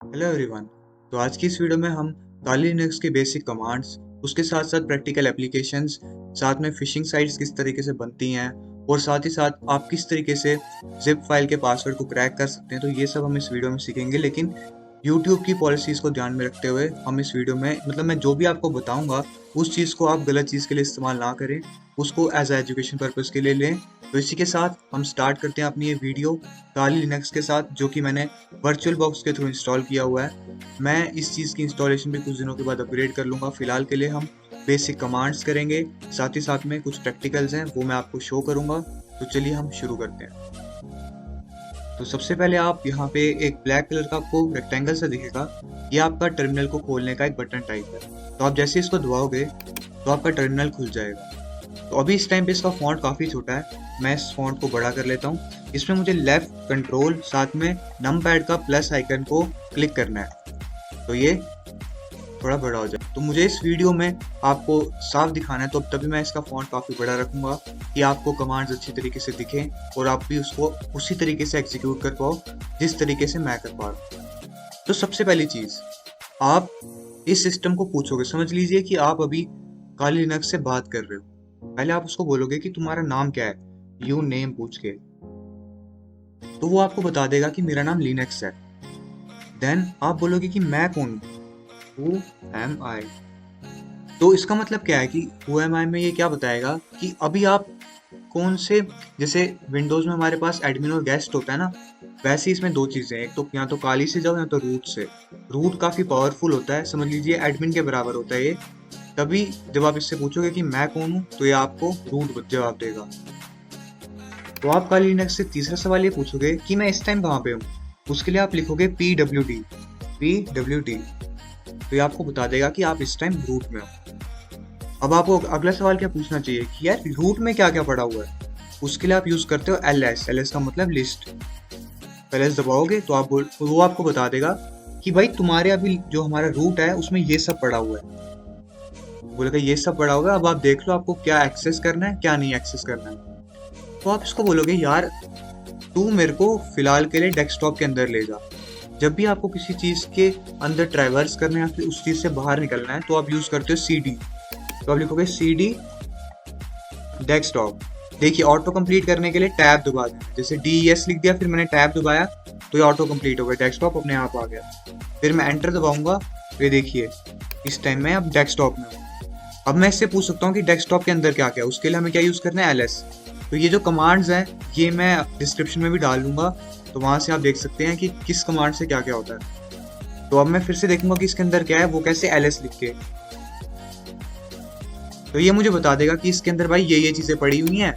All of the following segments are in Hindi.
Hello everyone. तो आज की इस वीडियो में हम काली लिनक्स के बेसिक कमांड्स, उसके साथ साथ प्रैक्टिकल एप्लीकेशंस, साथ में फिशिंग साइट्स किस तरीके से बनती हैं और साथ ही साथ आप किस तरीके से जिप फाइल के पासवर्ड को क्रैक कर सकते हैं, तो ये सब हम इस वीडियो में सीखेंगे। लेकिन यूट्यूब की पॉलिसीज़ को ध्यान में रखते हुए हम इस वीडियो में मैं जो भी आपको बताऊंगा उस चीज़ को आप गलत चीज़ के लिए इस्तेमाल ना करें, उसको एज ए एजुकेशन पर्पज़ के लिए लें। तो इसी के साथ हम स्टार्ट करते हैं अपनी ये वीडियो काली लिनक्स के साथ, जो कि मैंने वर्चुअल बॉक्स के थ्रू इंस्टॉल किया हुआ है। मैं इस चीज़ की इंस्टॉलेशन भी कुछ दिनों के बाद अपग्रेड कर लूँगा। फिलहाल के लिए हम बेसिक कमांड्स करेंगे, साथ ही साथ में कुछ प्रैक्टिकल्स हैं वो मैं आपको शो करूँगा। तो चलिए हम शुरू करते हैं। तो सबसे पहले आप यहाँ पे एक ब्लैक कलर का आपको रेक्टेंगल सा दिखेगा, ये आपका टर्मिनल को खोलने का एक बटन टाइप है। तो आप जैसे इसको दबाओगे तो आपका टर्मिनल खुल जाएगा। तो अभी इस टाइम पे इसका फॉन्ट काफ़ी छोटा है, मैं इस फॉन्ट को बड़ा कर लेता हूँ। इसमें मुझे लेफ्ट कंट्रोल साथ में नम पैड का प्लस आइकन को क्लिक करना है, तो ये थोड़ा बड़ा हो जाए। तो मुझे इस वीडियो में आपको साफ दिखाना है, तो तभी मैं इसका फॉन्ट काफ़ी बड़ा रखूंगा कि आपको कमांड्स अच्छी तरीके से दिखें और आप भी उसको उसी तरीके से एग्जीक्यूट कर पाओ जिस तरीके से मैं कर पा रहा हूँ। तो सबसे पहली चीज़, आप इस सिस्टम को पूछोगे, समझ लीजिए कि आप अभी काली लिनक्स से बात कर रहे हो। पहले आप उसको बोलोगे कि तुम्हारा नाम क्या है, यू नेम पूछ के, तो वो आपको बता देगा कि मेरा नाम लिनक्स है। देन आप बोलोगे कि मैं कौन हूँ, हु एम आई। तो इसका मतलब क्या है कि हु एम आई में ये क्या बताएगा कि अभी आप कौन से, जैसे विंडोज में हमारे पास एडमिन और गेस्ट होता है ना, वैसे इसमें दो चीजें हैं। एक तो या तो काली से जाओ या तो रूट से। रूट काफी पावरफुल होता है, समझ लीजिए एडमिन के बराबर होता है ये। तभी जब आप इससे पूछोगे कि मैं कौन हूँ, तो ये आपको रूट जवाब देगा। तो आप काली लिनक्स से तीसरा सवाल ये पूछोगे कि मैं इस टाइम कहाँ पे हूँ, उसके लिए आप लिखोगे PWD। PWD, तो ये आपको बता देगा कि आप इस टाइम रूट में हो। अब आपको अगला सवाल क्या पूछना चाहिए कि यार रूट में क्या क्या पड़ा हुआ है, उसके लिए आप यूज करते हो LS। LS का मतलब लिस्ट। LS दबाओगे तो वो आपको बता देगा कि भाई तुम्हारे अभी जो हमारा रूट है उसमें ये सब पड़ा हुआ है। बोलेगा ये सब पड़ा होगा, अब आप देख लो आपको क्या एक्सेस करना है क्या नहीं एक्सेस करना है। तो आप इसको बोलोगे यार तू मेरे को फिलहाल के लिए डेस्कटॉप के अंदर ले जा। जब भी आपको किसी चीज के अंदर ट्रैवर्स करना है या फिर उस चीज से बाहर निकलना है, तो आप यूज करते हो CD। तो आप लिखोगे CD डेस्कटॉप। देखिए ऑटो कंप्लीट करने के लिए टैब दबा देना, जैसे DES लिख दिया फिर मैंने टैब दबाया तो ये ऑटो कंप्लीट हो गया, डेस्कटॉप अपने आप आ गया। फिर मैं एंटर दबाऊंगा तो ये देखिए इस टाइम मैं अब डेस्कटॉप में हूँ। अब मैं इससे पूछ सकता हूँ कि डेस्कटॉप के अंदर क्या क्या है, उसके लिए हमें क्या यूज करना है, LS। तो ये जो कमांड्स हैं ये मैं डिस्क्रिप्शन में भी डाल दूंगा, तो वहां से आप देख सकते हैं कि किस कमांड से क्या क्या होता है। तो अब मैं फिर से देखूंगा कि इसके अंदर क्या है, वो कैसे LS लिख के, तो ये मुझे बता देगा कि इसके अंदर भाई ये चीजें पड़ी हुई हैं,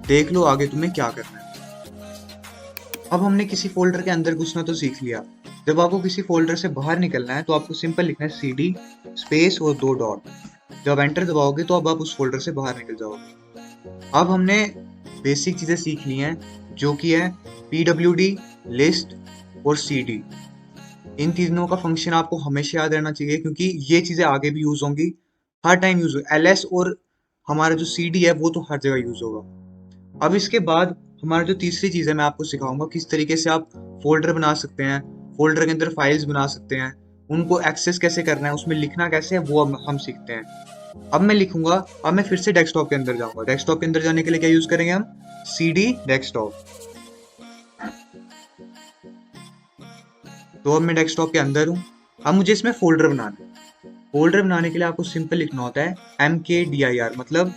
देख लो आगे तुम्हें क्या करना है। अब हमने किसी फोल्डर के अंदर घुसना तो सीख लिया। जब आपको किसी फोल्डर से बाहर निकलना है तो आपको सिंपल लिखना है CD स्पेस और 2 डॉट। जब एंटर दबाओगे तो अब आप उस फोल्डर से बाहर निकल जाओगे। अब हमने बेसिक चीजें सीख ली हैं, जो कि है PWD, लिस्ट और CD। इन तीनों का फंक्शन आपको हमेशा याद रहना चाहिए, क्योंकि ये चीजें आगे भी यूज होंगी, हर टाइम यूज होगी। LS और हमारा जो CD है वो तो हर जगह यूज होगा। अब इसके बाद हमारा जो तीसरी चीज है, मैं आपको सिखाऊंगा किस तरीके से आप फोल्डर बना सकते हैं, फोल्डर के अंदर फाइल्स बना सकते हैं, उनको एक्सेस कैसे करना है, उसमें लिखना कैसे है, वो हम सीखते हैं। अब मैं लिखूंगा, अब मैं फिर से डेस्कटॉप के अंदर जाऊंगा। डेस्कटॉप के अंदर जाने के लिए क्या यूज करेंगे हम, CD डेस्कटॉप। तो अब मैं डेस्कटॉप के अंदर हूँ। अब मुझे इसमें फोल्डर बनाना है। फोल्डर बनाने के लिए आपको सिंपल लिखना होता है MKDIR, मतलब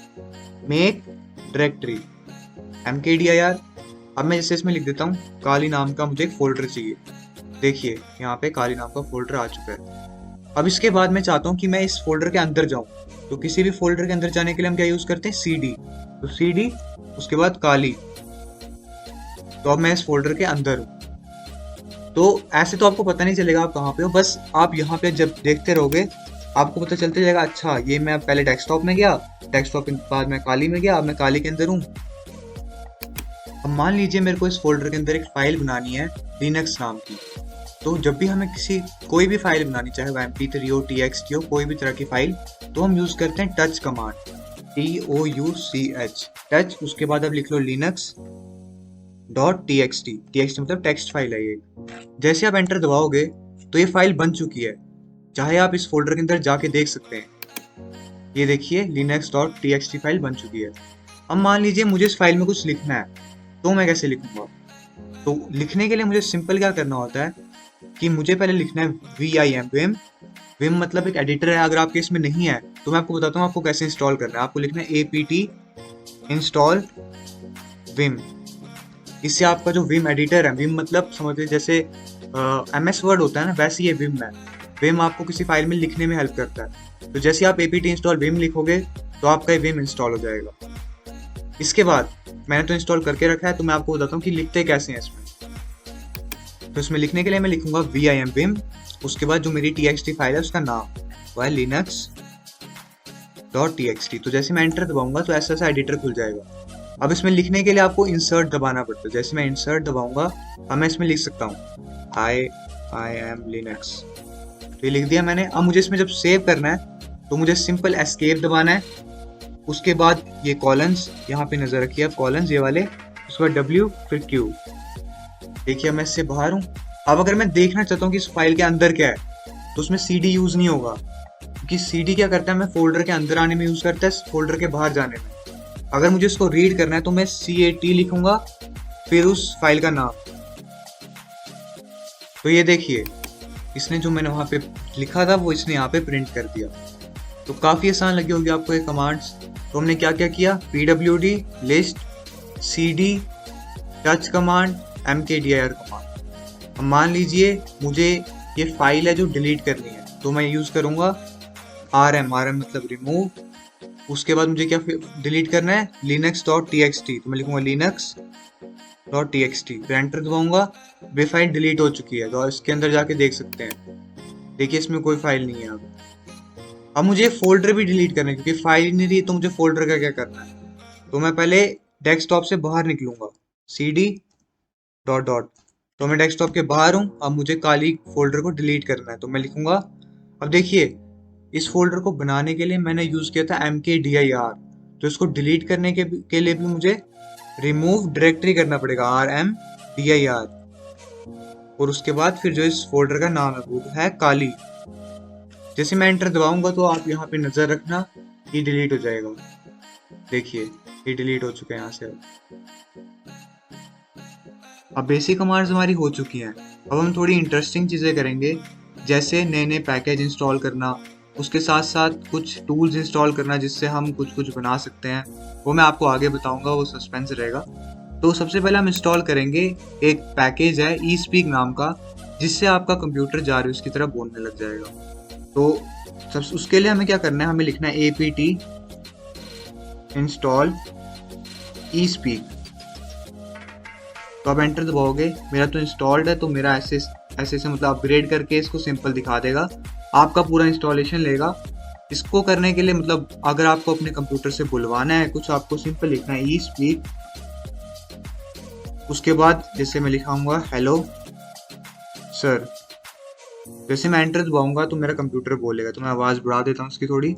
मेक डायरेक्टरी, MKDIR। अब मैं जैसे इसमें लिख देता हूँ काली नाम का मुझे एक फोल्डर चाहिए। देखिए यहाँ पे काली नाम का फोल्डर आ चुका है। अब इसके बाद मैं चाहता हूँ कि मैं इस फोल्डर के अंदर जाऊँ, तो किसी भी फोल्डर के अंदर जाने के लिए हम क्या यूज करते हैं, CD। तो CD उसके बाद काली। तो अब मैं इस फोल्डर के अंदर हूँ। तो ऐसे तो आपको पता नहीं चलेगा आप कहाँ पे हो, बस आप यहाँ पे जब देखते रहोगे आपको पता चलते जाएगा, अच्छा ये मैं पहले डेस्कटॉप में गया, डेस्कटॉप के बाद मैं काली में गया, अब मैं काली के अंदर हूँ। अब मान लीजिए मेरे को इस फोल्डर के अंदर एक फाइल बनानी है लिनक्स नाम की। तो जब भी हमें कोई भी फाइल बनानी, चाहे वो MP3 हो, TXT हो, कोई भी तरह की फाइल, तो हम यूज करते हैं टच कमांड, TOUCH टच। उसके बाद अब लिख लो लिनक्स .txt। TXT मतलब टेक्स्ट फाइल है ये। जैसे आप एंटर दबाओगे तो ये फाइल बन चुकी है, चाहे आप इस फोल्डर के अंदर जाके देख सकते हैं। ये देखिए linux.txt फाइल बन चुकी है। अब मान लीजिए मुझे इस फाइल में कुछ लिखना है, तो मैं कैसे लिखूंगा? तो लिखने के लिए मुझे सिंपल क्या करना होता है कि मुझे पहले लिखना है vim। विम मतलब एक एडिटर है, अगर आपके इसमें नहीं है तो मैं आपको बताता हूँ आपको कैसे इंस्टॉल करना है। आपको लिखना है apt install vim। इससे आपका जो विम एडिटर है, विम मतलब समझ लीजिए जैसे MS वर्ड होता है ना, वैसे ये विम है। विम आपको किसी फाइल में लिखने में हेल्प करता है। तो जैसे आप apt install vim लिखोगे तो आपका ये विम इंस्टॉल हो जाएगा। इसके बाद मैंने तो इंस्टॉल करके रखा है, तो मैं आपको बताता हूँ कि लिखते कैसे हैं इसमें। तो इसमें लिखने के लिए मैं लिखूंगा vim vim, उसके बाद जो मेरी txt फाइल है उसका नाम वो है linux.txt। तो जैसे मैं एंटर दबाऊंगा तो ऐसा सा एडिटर खुल जाएगा। अब इसमें लिखने के लिए आपको इंसर्ट दबाना पड़ता है। जैसे मैं इंसर्ट दबाऊंगा अब मैं इसमें लिख सकता हूँ आई एम लिनक्स। तो ये लिख दिया मैंने। अब मुझे इसमें जब सेव करना है तो मुझे सिंपल एस्केप दबाना है। उसके बाद ये कॉलन्स यहाँ पे नजर रखिए, आप कॉलन्स ये वाले, उसके बाद W फिर Q। देखिए मैं इससे बाहर हूँ। अब अगर मैं देखना चाहता हूँ कि इस फाइल के अंदर क्या है तो उसमें CD यूज नहीं होगा, क्योंकि CD क्या करता है, मैं फोल्डर के अंदर आने में यूज करता है, फोल्डर के बाहर जाने में। अगर मुझे इसको रीड करना है तो मैं CAT लिखूंगा फिर उस फाइल का नाम। तो ये देखिए इसने जो मैंने वहां पे लिखा था वो इसने यहाँ पे प्रिंट कर दिया। तो काफी आसान लगी होगी आपको ये कमांड्स। तो हमने क्या क्या किया, pwd list, cd touch command, mkdir command. अब मान लीजिए मुझे ये फाइल है जो डिलीट करनी है, तो मैं यूज करूंगा rm मतलब रिमूव। उसके बाद मुझे क्या डिलीट करना है, linux.txt, तो मैं लिखूंगा linux.txt, फिर एंटर दबाऊंगा। वे फाइल डिलीट हो चुकी है, तो इसके अंदर जाके देख सकते हैं। देखिए इसमें कोई फाइल नहीं है। अब मुझे फोल्डर भी डिलीट करना है, क्योंकि फाइल ही नहीं रही, तो मुझे फोल्डर का क्या करना है। तो मैं पहले डेस्कटॉप से बाहर निकलूंगा, cd ... तो मैं डेस्कटॉप के बाहर हूँ। अब मुझे काली फोल्डर को डिलीट करना है, तो मैं लिखूंगा। अब देखिए इस फोल्डर को बनाने के लिए मैंने यूज किया था mkdir, तो इसको डिलीट करने के लिए भी मुझे रिमूव डायरेक्टरी करना पड़ेगा, rmdir। और उसके बाद फिर जो इस फोल्डर का नाम है वो है काली। जैसे मैं एंटर दबाऊंगा तो आप यहाँ पे नजर रखना, ये डिलीट हो जाएगा। देखिए ये डिलीट हो चुके हैं यहाँ से। अब बेसिक कमांड्स हमारी हो चुकी हैं। अब हम थोड़ी इंटरेस्टिंग चीज़ें करेंगे, जैसे नए नए पैकेज इंस्टॉल करना, उसके साथ साथ कुछ टूल्स इंस्टॉल करना जिससे हम कुछ बना सकते हैं। वो मैं आपको आगे बताऊंगा, वो सस्पेंस रहेगा। तो सबसे पहले हम इंस्टॉल करेंगे एक पैकेज है eSpeak नाम का, जिससे आपका कंप्यूटर जारविस की तरह बोलने लग जाएगा। तो उसके लिए हमें क्या करना है, हमें लिखना है apt install eSpeak। तो आप एंटर दबाओगे, मेरा तो इंस्टॉल्ड है, तो मेरा ऐसे मतलब अपग्रेड करके इसको सिंपल दिखा देगा। आपका पूरा इंस्टॉलेशन लेगा। इसको करने के लिए मतलब अगर आपको अपने कंप्यूटर से बुलवाना है कुछ, आपको सिंपल लिखना है eSpeak। उसके बाद जैसे मैं लिखाऊंगा हेलो सर। जैसे मैं एंटर दबाऊंगा तो मेरा कंप्यूटर बोलेगा। तो मैं आवाज बढ़ा देता हूँ उसकी थोड़ी।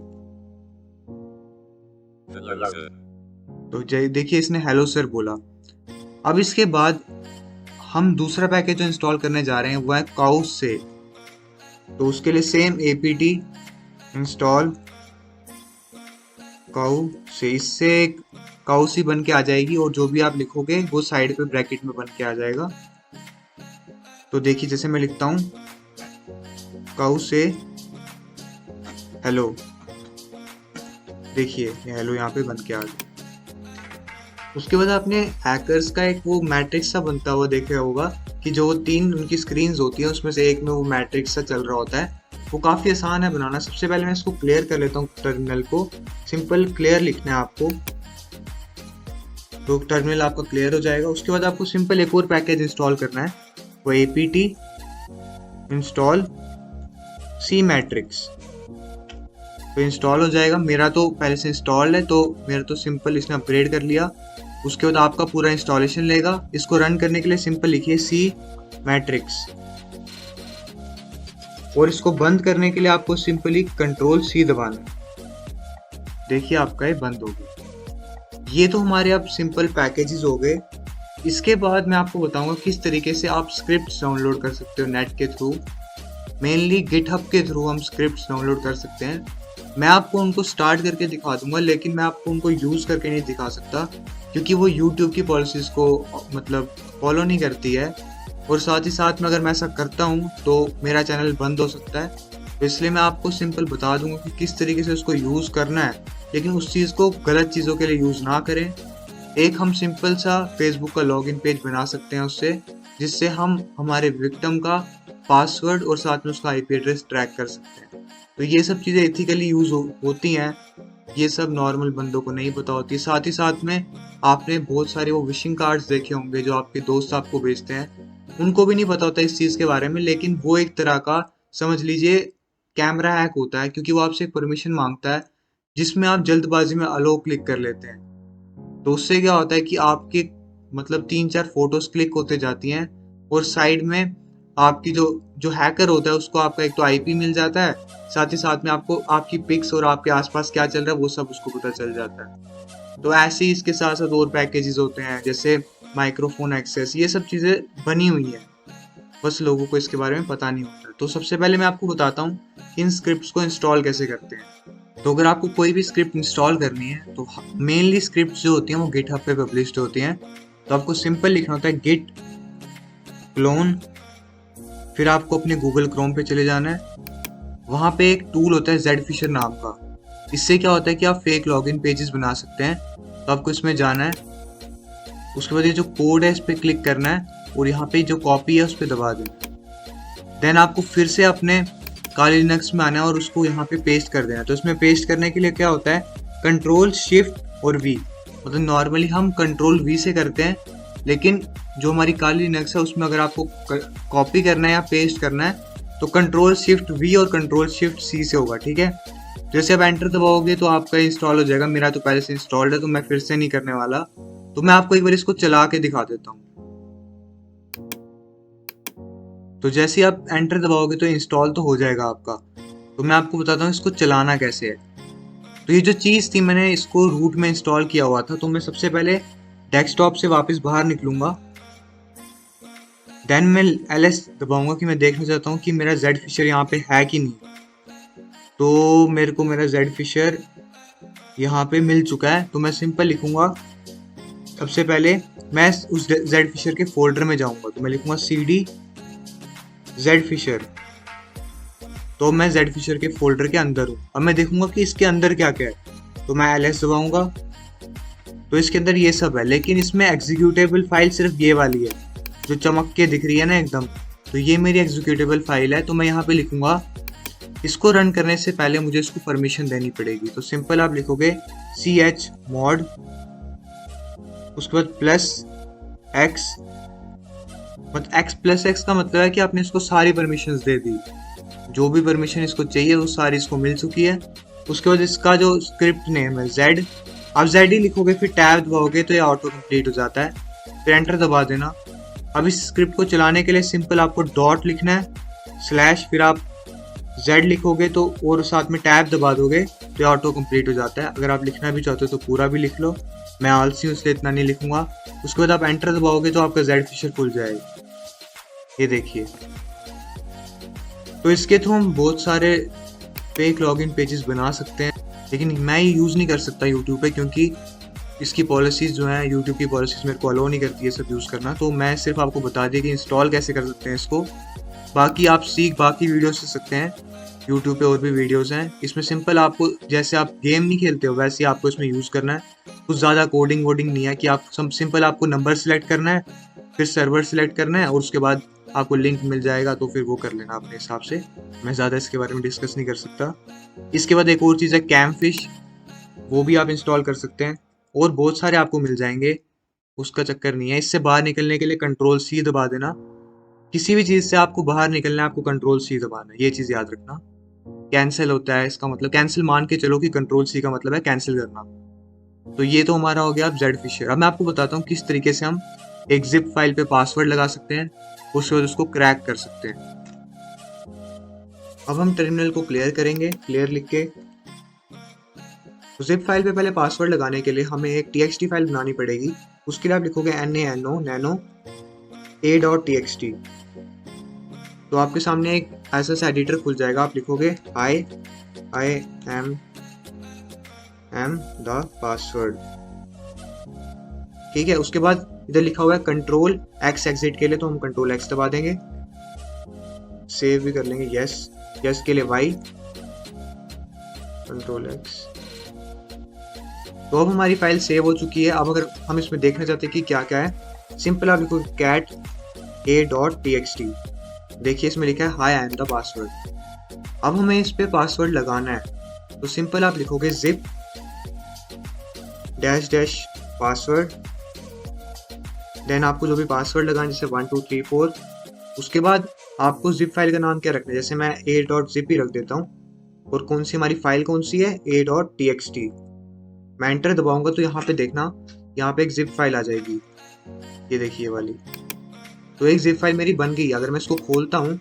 तो देखिए इसने हेलो सर बोला। अब इसके बाद हम दूसरा पैकेज जो इंस्टॉल करने जा रहे हैं वो है काउस से। तो उसके लिए सेम apt इंस्टॉल काउ से, इससे काउस ही बन के आ जाएगी, और जो भी आप लिखोगे वो साइड पे ब्रैकेट में बन के आ जाएगा। तो देखिए जैसे मैं लिखता हूँ काउ से हेलो, देखिए ये हेलो यहाँ पे बन के आ गया। उसके बाद आपने हैकर्स का एक वो मैट्रिक्स सा बनता हुआ देखा होगा, कि जो 3 उनकी स्क्रीन्स होती है उसमें से एक में वो मैट्रिक्स सा चल रहा होता है। वो काफ़ी आसान है बनाना। सबसे पहले मैं इसको क्लियर कर लेता हूँ, टर्मिनल को। सिंपल क्लियर लिखना है आपको, तो टर्मिनल आपका क्लियर हो जाएगा। उसके बाद आपको सिंपल एक और पैकेज इंस्टॉल करना है, वो apt इंस्टॉल cmatrix। तो इंस्टॉल हो जाएगा। मेरा तो पहले से इंस्टॉल्ड है, तो मेरा तो सिंपल इसने अपग्रेड कर लिया। उसके बाद आपका पूरा इंस्टॉलेशन लेगा। इसको रन करने के लिए सिंपल लिखिए cmatrix, और इसको बंद करने के लिए आपको सिंपली Ctrl+C दबाना है। देखिए आपका ये बंद हो गया। ये तो हमारे अब सिंपल पैकेजेस हो गए। इसके बाद मैं आपको बताऊंगा किस तरीके से आप स्क्रिप्ट डाउनलोड कर सकते हो नेट के थ्रू। मेनली गिटहब के थ्रू हम स्क्रिप्ट्स डाउनलोड कर सकते हैं। मैं आपको उनको स्टार्ट करके दिखा दूंगा, लेकिन मैं आपको उनको यूज़ करके नहीं दिखा सकता क्योंकि वो यूट्यूब की पॉलिसीज़ को मतलब फॉलो नहीं करती है, और साथ ही साथ में अगर मैं ऐसा करता हूँ तो मेरा चैनल बंद हो सकता है। तो इसलिए मैं आपको सिंपल बता दूंगा कि किस तरीके से उसको यूज़ करना है, लेकिन उस चीज़ को गलत चीज़ों के लिए यूज़ ना करें। एक हम सिंपल सा फेसबुक का लॉगिन पेज बना सकते हैं उससे, जिससे हम हमारे विक्टिम का पासवर्ड और साथ में उसका आईपी एड्रेस ट्रैक कर सकते हैं। तो ये सब चीज़ें एथिकली यूज़ होती हैं, ये सब नॉर्मल बंदों को नहीं पता होती। साथ ही साथ में आपने बहुत सारे वो विशिंग कार्ड्स देखे होंगे जो आपके दोस्त आपको भेजते हैं, उनको भी नहीं पता होता इस चीज़ के बारे में, लेकिन वो एक तरह का समझ लीजिए कैमरा हैक होता है, क्योंकि वो आपसे परमिशन मांगता है जिसमें आप जल्दबाजी में अलो क्लिक कर लेते हैं। तो उससे क्या होता है कि आपके मतलब 3-4 फोटोज क्लिक होते जाती हैं, और साइड में आपकी जो जो हैकर होता है उसको आपका एक तो आईपी मिल जाता है, साथ ही साथ में आपको आपकी पिक्स और आपके आसपास क्या चल रहा है वो सब उसको पता चल जाता है। तो ऐसे ही इसके साथ साथ और पैकेजेस होते हैं जैसे माइक्रोफोन एक्सेस, ये सब चीज़ें बनी हुई हैं, बस लोगों को इसके बारे में पता नहीं होता। तो सबसे पहले मैं आपको बताता हूँ कि इन स्क्रिप्ट्स को इंस्टॉल कैसे करते हैं। तो अगर आपको कोई भी स्क्रिप्ट इंस्टॉल करनी है तो मेनली स्क्रिप्ट्स जो होती हैं वो गिटहब पे पब्लिश्ड होती हैं। तो आपको सिंपल लिखना होता है गिट क्लोन, फिर आपको अपने गूगल क्रोम पे चले जाना है। वहाँ पे एक टूल होता है जेडफिशर नाम का। इससे क्या होता है कि आप फेक लॉगिन पेजेस बना सकते हैं। तो आपको इसमें जाना है, उसके बाद ये जो कोड है इस पर क्लिक करना है, और यहाँ पे जो कॉपी है उस पर दबा देना। देन आपको फिर से अपने काली लिनक्स में आना है और उसको यहाँ पे पेस्ट कर देना। तो इसमें पेस्ट करने के लिए क्या होता है, कंट्रोल शिफ्ट और वी, मतलब नॉर्मली हम कंट्रोल वी से करते हैं, लेकिन जो हमारी काली लिनक्स है उसमें अगर आपको कॉपी करना है या पेस्ट करना है तो कंट्रोल शिफ्ट वी और कंट्रोल शिफ्ट सी से होगा, ठीक है। जैसे आप एंटर दबाओगे तो आपका इंस्टॉल हो जाएगा। मेरा तो पहले से इंस्टॉल्ड है तो मैं फिर से नहीं करने वाला। तो मैं आपको एक बार इसको चला के दिखा देता हूँ। तो जैसे ही आप एंटर दबाओगे तो इंस्टॉल तो हो जाएगा आपका। तो मैं आपको बताता हूँ इसको चलाना कैसे है। तो ये जो चीज़ थी मैंने इसको रूट में इंस्टॉल किया हुआ था, तो मैं सबसे पहले डेस्कटॉप से वापस बाहर निकलूंगा। देन मैं LS दबाऊंगा कि मैं देखना चाहता हूँ कि मेरा जेड फिशर यहाँ पे है कि नहीं। तो मेरे को मेरा जेड फिशर यहाँ पे मिल चुका है। तो मैं सिंपल लिखूंगा, सबसे पहले मैं उस जेड फिशर के फोल्डर में जाऊंगा, तो मैं लिखूंगा cd जेड फिशर। तो मैं जेड फिशर के फोल्डर के अंदर हूँ। अब मैं देखूंगा कि इसके अंदर क्या क्या है। तो मैं LS दबाऊंगा, तो इसके अंदर ये सब है, लेकिन इसमें एग्जीक्यूटेबल फाइल सिर्फ ये वाली है जो चमक के दिख रही है ना एकदम। तो ये मेरी एग्जीक्यूटेबल फाइल है। तो मैं यहाँ पे लिखूंगा, इसको रन करने से पहले मुझे इसको परमिशन देनी पड़ेगी। तो सिंपल आप लिखोगे chmod, उसके बाद +x, मतलब x+x का मतलब है कि आपने इसको सारी परमिशंस दे दी, जो भी परमिशन इसको चाहिए वो सारी इसको मिल चुकी है। उसके बाद इसका जो स्क्रिप्ट नेम है z, आप z ही लिखोगे, फिर टैब दबाओगे तो ये ऑटो कंप्लीट हो जाता है, फिर एंटर दबा देना। अब इस स्क्रिप्ट को चलाने के लिए सिंपल आपको डॉट लिखना है, स्लैश, फिर आप z लिखोगे तो और साथ में टैब दबा दोगे तो ये ऑटो कंप्लीट हो जाता है। अगर आप लिखना भी चाहते हो तो पूरा भी लिख लो, मैं आलसी हूँ इसलिए इतना नहीं लिखूंगा। उसके बाद आप एंटर दबाओगे तो आपका जेड फिशर खुल जाएगा, ये देखिए। तो इसके थ्रू हम बहुत सारे फेक लॉगिन पेजेस बना सकते हैं, लेकिन मैं ये यूज़ नहीं कर सकता यूट्यूब पे, क्योंकि इसकी पॉलिसीज़ जो हैं, यूट्यूब की पॉलिसीज़ मेरे को अलो नहीं करती है सब यूज़ करना। तो मैं सिर्फ आपको बता दिया कि इंस्टॉल कैसे कर सकते हैं इसको। बाकी आप बाकी वीडियोस से सकते हैं, यूट्यूब पे और भी वीडियोस हैं। इसमें सिंपल आपको, जैसे आप गेम नहीं खेलते हो वैसे ही आपको इसमें यूज़ करना है। कुछ ज़्यादा कोडिंग वोडिंग नहीं है कि आप सिंपल आपको नंबर सेलेक्ट करना है, फिर सर्वर सेलेक्ट करना है, और उसके बाद आपको लिंक मिल जाएगा, तो फिर वो कर लेना अपने हिसाब से। मैं ज़्यादा इसके बारे में डिस्कस नहीं कर सकता। इसके बाद एक और चीज़ है कैमफिश, वो भी आप इंस्टॉल कर सकते हैं, और बहुत सारे आपको मिल जाएंगे, उसका चक्कर नहीं है। इससे बाहर निकलने के लिए कंट्रोल C दबा देना। किसी भी चीज़ से आपको बाहर निकलना है, आपको कंट्रोल C दबाना है, ये चीज़ याद रखना। कैंसिल होता है इसका मतलब, कैंसिल मान के चलो कि कंट्रोल C का मतलब है कैंसिल करना। तो ये तो हमारा हो गया अब जेड फिशर। अब मैं आपको बताता हूँ किस तरीके से हम एक जिप फाइल पे पासवर्ड लगा सकते हैं, उसके बाद उसको क्रैक कर सकते हैं। अब हम टर्मिनल को क्लियर करेंगे, क्लियर लिख के। तो जिप फाइल पे पहले पासवर्ड लगाने के लिए हमें एक txt फाइल बनानी पड़ेगी। उसके लिए आप लिखोगे nano a.txt। तो आपके सामने एक ऐसा सा एडिटर खुल जाएगा, आप लिखोगे आई एम द पासवर्ड, ठीक है। उसके बाद इधर लिखा हुआ है कंट्रोल एक्स एग्जिट के लिए, तो हम कंट्रोल एक्स दबा देंगे, सेव भी कर लेंगे, यस, यस के लिए वाई, कंट्रोल एक्स। तो अब हमारी फाइल सेव हो चुकी है। अब अगर हम इसमें देखना चाहते हैं कि क्या क्या है, सिंपल आप लिखो कैट a.txt, देखिए इसमें लिखा है high I am the password. अब हमें इस पे पासवर्ड लगाना है, तो सिंपल आप लिखोगे zip dash dash password, then आपको जो भी पासवर्ड लगाना, जैसे 1 2 3 4। उसके बाद आपको जिप फाइल का नाम क्या रखना है, जैसे मैं a.zip ही रख देता हूँ। और कौन सी हमारी फाइल कौन सी है, a.txt। मैं एंटर दबाऊंगा तो यहाँ पे देखना, यहाँ पे एक जिप फाइल आ जाएगी, ये देखिए वाली। तो एक जिप फाइल मेरी बन गई। अगर मैं इसको खोलता हूँ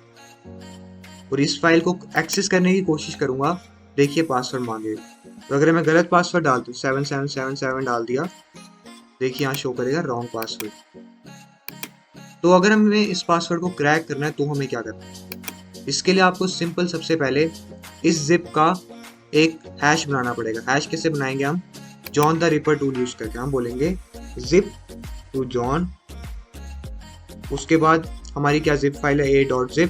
और इस फाइल को एक्सेस करने की कोशिश करूंगा, देखिए पासवर्ड मांगेगा। तो अगर मैं गलत पासवर्ड डाल दूँ, 7777 डाल दिया, देखिए यहाँ शो करेगा रॉन्ग पासवर्ड। तो अगर हमें इस पासवर्ड को क्रैक करना है तो हमें क्या करना है, इसके लिए आपको सिंपल सबसे पहले इस जिप का एक हैश बनाना पड़ेगा। हैश कैसे बनाएंगे हम, John the ripper tool use करके हम बोलेंगे जिप टू जॉन। उसके बाद हमारी क्या जिप फाइल है a.zip,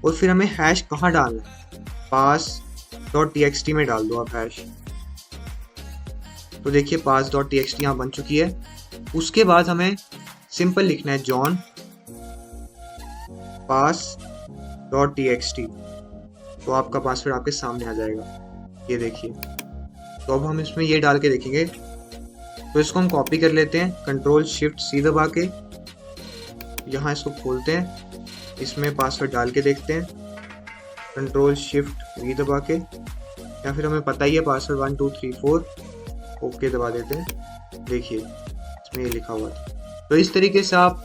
और फिर हमें हैश कहाँ डालना है, pass.txt में डाल दो आप हैश। तो देखिए pass.txt यहाँ बन चुकी है। उसके बाद हमें सिंपल लिखना है जॉन pass.txt, तो आपका पासवर्ड आपके सामने आ जाएगा, ये देखिए। तो अब हम इसमें ये डाल के देखेंगे। तो इसको हम कॉपी कर लेते हैं, कंट्रोल शिफ्ट सी दबा के, यहाँ इसको खोलते हैं, इसमें पासवर्ड डाल के देखते हैं, कंट्रोल शिफ्ट वी दबा के, या फिर हमें पता ही है पासवर्ड 1 2 3 4, ओके दबा देते हैं, देखिए इसमें ये लिखा हुआ था। तो इस तरीके से आप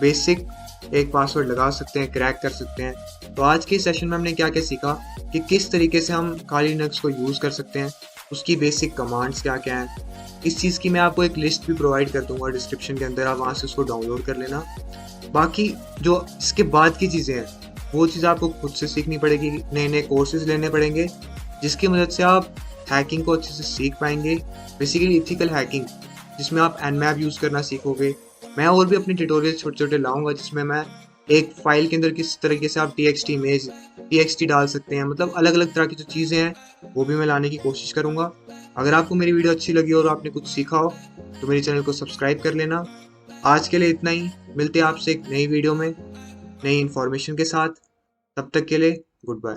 बेसिक एक पासवर्ड लगा सकते हैं, क्रैक कर सकते हैं। तो आज के सेशन में हमने क्या क्या सीखा कि किस तरीके से हम काली लिनक्स को यूज़ कर सकते हैं, उसकी बेसिक कमांड्स क्या क्या हैं। इस चीज़ की मैं आपको एक लिस्ट भी प्रोवाइड कर दूंगा डिस्क्रिप्शन के अंदर, आप वहाँ से उसको डाउनलोड कर लेना। बाकी जो इसके बाद की चीज़ें हैं वो चीज़ आपको खुद से सीखनी पड़ेगी, नए नए कोर्सेज लेने पड़ेंगे, जिसकी मदद से आप हैकिंग को अच्छे से सीख पाएंगे, बेसिकली इथिकल हैकिंग, जिसमें आप nmap यूज़ करना सीखोगे। मैं और भी अपने ट्यूटोरियल छोटे छोटे लाऊंगा, जिसमें मैं एक फाइल के अंदर किस तरीके से आप txt इमेज txt डाल सकते हैं, मतलब अलग अलग तरह की जो चीज़ें हैं वो भी मैं लाने की कोशिश करूँगा। अगर आपको मेरी वीडियो अच्छी लगी और आपने कुछ सीखा हो तो मेरे चैनल को सब्सक्राइब कर लेना। आज के लिए इतना ही, मिलते हैं आपसे एक नई वीडियो में नई इन्फॉर्मेशन के साथ। तब तक के लिए गुड बाय।